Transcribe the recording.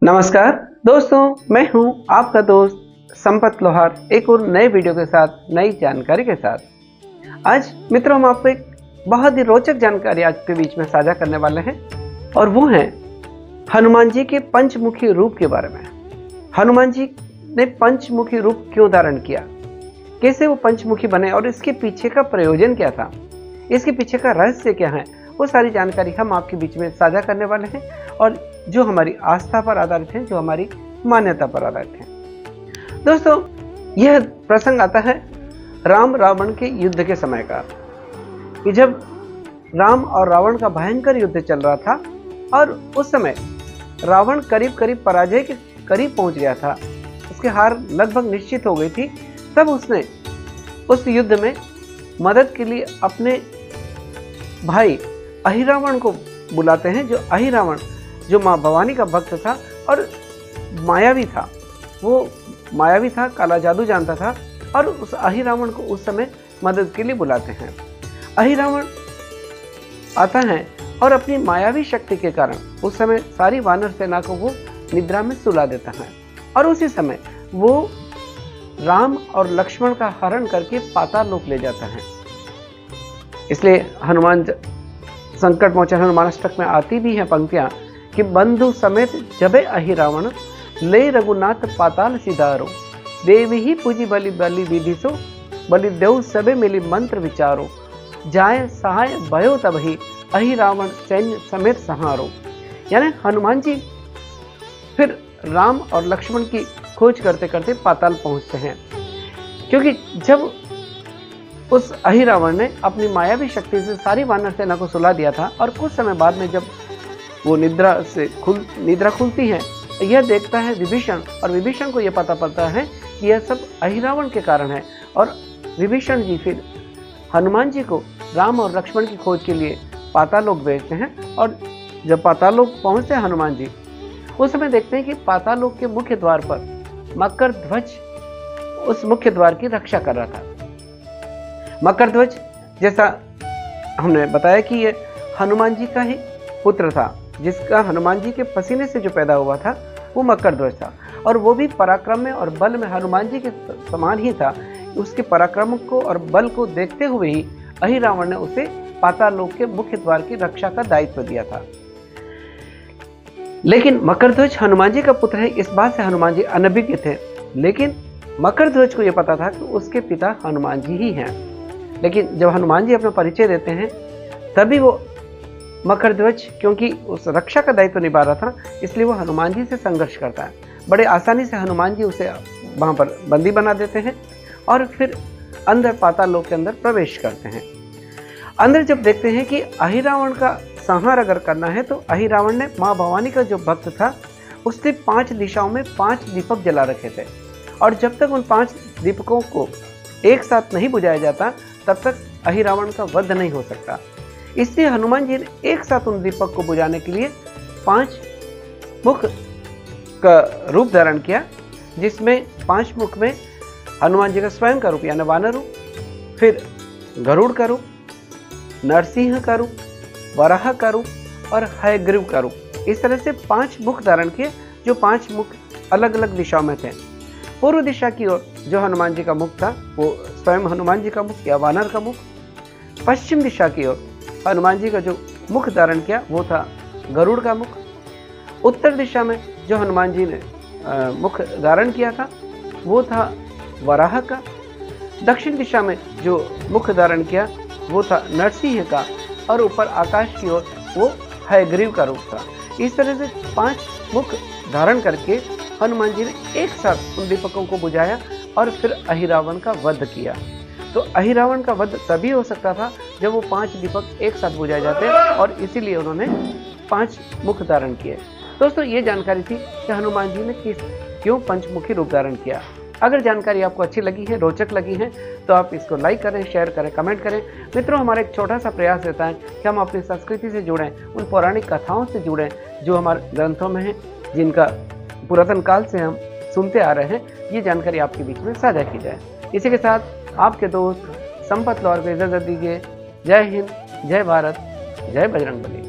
नमस्कार दोस्तों, मैं हूं आपका दोस्त संपत लोहार, एक और नए वीडियो के साथ, नई जानकारी के साथ। आज मित्रों, हम आपको एक बहुत ही रोचक जानकारी आज के बीच में साझा करने वाले हैं और वो है हनुमान जी के पंचमुखी रूप के बारे में। हनुमान जी ने पंचमुखी रूप क्यों धारण किया, कैसे वो पंचमुखी बने और इसके पीछे का प्रयोजन क्या था, इसके पीछे का रहस्य क्या है, वो सारी जानकारी हम आपके बीच में साझा करने वाले हैं और जो हमारी आस्था पर आधारित है, जो हमारी मान्यता पर आधारित है। दोस्तों, यह प्रसंग आता है राम रावण के युद्ध के समय का, कि जब राम और रावण का भयंकर युद्ध चल रहा था और उस समय रावण करीब करीब पराजय के करीब पहुंच गया था, उसकी हार लगभग निश्चित हो गई थी। तब उसने उस युद्ध में मदद के लिए अपने भाई अहिरावण को बुलाते हैं। जो अहिरावण जो माँ भवानी का भक्त था और मायावी था, वो मायावी था, काला जादू जानता था, और उस अहिरावण को उस समय मदद के लिए बुलाते हैं। अहिरावण आता है और अपनी मायावी शक्ति के कारण उस समय सारी वानर सेना को वो निद्रा में सुला देता है और उसी समय वो राम और लक्ष्मण का हरण करके पाताल लोक ले जाता है। इसलिए हनुमान संकट मोचन हनुमानाष्टक में आती भी है पंक्तियां कि बंधु समेत जबे अहिरावण ले रघुनाथ पाताल सिधारो, देवी ही पूजी बलि बलि विधिसो, बलि देव सबे मिली मंत्र विचारो, जाय सहाय भयो तबहि अहिरावण सैन्य समेत सहारो। यानी हनुमान जी फिर राम और लक्ष्मण की खोज करते करते पाताल पहुंचते हैं, क्योंकि जब उस अहिरावण ने अपनी मायावी शक्ति से सारी वानर सेना को सुला दिया था और कुछ समय बाद में जब वो निद्रा खुलती है, यह देखता है विभीषण, और विभीषण को यह पता पड़ता है कि यह सब अहिरावण के कारण है। और विभीषण जी फिर हनुमान जी को राम और लक्ष्मण की खोज के लिए पाताल लोक भेजते हैं। और जब पाताल लोक पहुंचते हैं हनुमान जी, उस समय देखते हैं कि पाताल लोक के मुख्य द्वार पर मकर ध्वज उस मुख्य द्वार की रक्षा कर रहा था। मकर ध्वज, जैसा हमने बताया कि ये हनुमान जी का ही पुत्र था, जिसका हनुमान जी के पसीने से जो पैदा हुआ था वो मकर ध्वज था, और वो भी पराक्रम में और बल में हनुमान जी के समान ही था। उसके पराक्रम को और बल को देखते हुए ही अहिरावण ने उसे पाताल लोक के मुख्य द्वार की रक्षा का दायित्व दिया था। लेकिन मकर ध्वज हनुमान जी का पुत्र है, इस बात से हनुमान जी अनभिज्ञ थे। लेकिन मकर ध्वज को यह पता था कि उसके पिता हनुमान जी ही हैं। लेकिन जब हनुमान जी अपना परिचय देते हैं, तभी वो मकर ध्वज, क्योंकि उस रक्षा का दायित्व निभा रहा था, इसलिए वो हनुमान जी से संघर्ष करता है। बड़े आसानी से हनुमान जी उसे वहां पर बंदी बना देते हैं और फिर अंदर पाताल लोक के अंदर प्रवेश करते हैं। अंदर जब देखते हैं कि अहिरावण का संहार अगर करना है, तो अहिरावण ने माँ भवानी का जो भक्त था, उसने 5 दिशाओं में 5 दीपक जला रखे थे, और जब तक उन 5 दीपकों को एक साथ नहीं बुझाया जाता, तब तक अहिरावण का वध नहीं हो सकता। इसलिए हनुमान जी ने एक साथ उन दीपक को बुझाने के लिए 5 मुख का रूप धारण किया, जिसमें 5 मुख में हनुमान जी का स्वयं का रूप यानी वानर रूप, फिर गरुड़ का रूप, नरसिंह का रूप, वराह का रूप और हयग्रीव का रूप। इस तरह से 5 मुख धारण किए, जो 5 मुख अलग अलग दिशाओं में थे। पूर्व दिशा की ओर जो हनुमान जी का मुख था वो स्वयं हनुमान जी का मुख या वानर का मुख। पश्चिम दिशा की ओर हनुमान जी का जो मुख धारण किया वो था गरुड़ का मुख। उत्तर दिशा में जो हनुमान जी ने मुख धारण किया था वो था वराह का। दक्षिण दिशा में जो मुख धारण किया वो था नरसिंह का, और ऊपर आकाश की ओर वो हयग्रीव का रूप था। इस तरह से 5 मुख धारण करके हनुमान जी ने एक साथ उन दीपकों को बुझाया और फिर अहिरावण का वध किया। तो अहिरावण का वध तभी हो सकता था जब वो 5 दीपक एक साथ बुझाए जाते, और इसीलिए उन्होंने 5 मुख धारण किए। दोस्तों, ये जानकारी थी कि हनुमान जी ने क्यों पंचमुखी रूप धारण किया। अगर जानकारी आपको अच्छी लगी है, रोचक लगी है, तो आप इसको लाइक करें, शेयर करें, कमेंट करें। मित्रों, हमारा एक छोटा सा प्रयास रहता है कि हम अपनी संस्कृति से जुड़ें, उन पौराणिक कथाओं से जुड़ें जो हमारे ग्रंथों में हैं, जिनका पुरातन काल से हम सुनते आ रहे हैं। ये जानकारी आपके बीच में साझा की जाए। इसी के साथ आपके दोस्त संपत लोहार को इजाजत दीजिए। जय हिंद, जय भारत, जय बजरंगबली।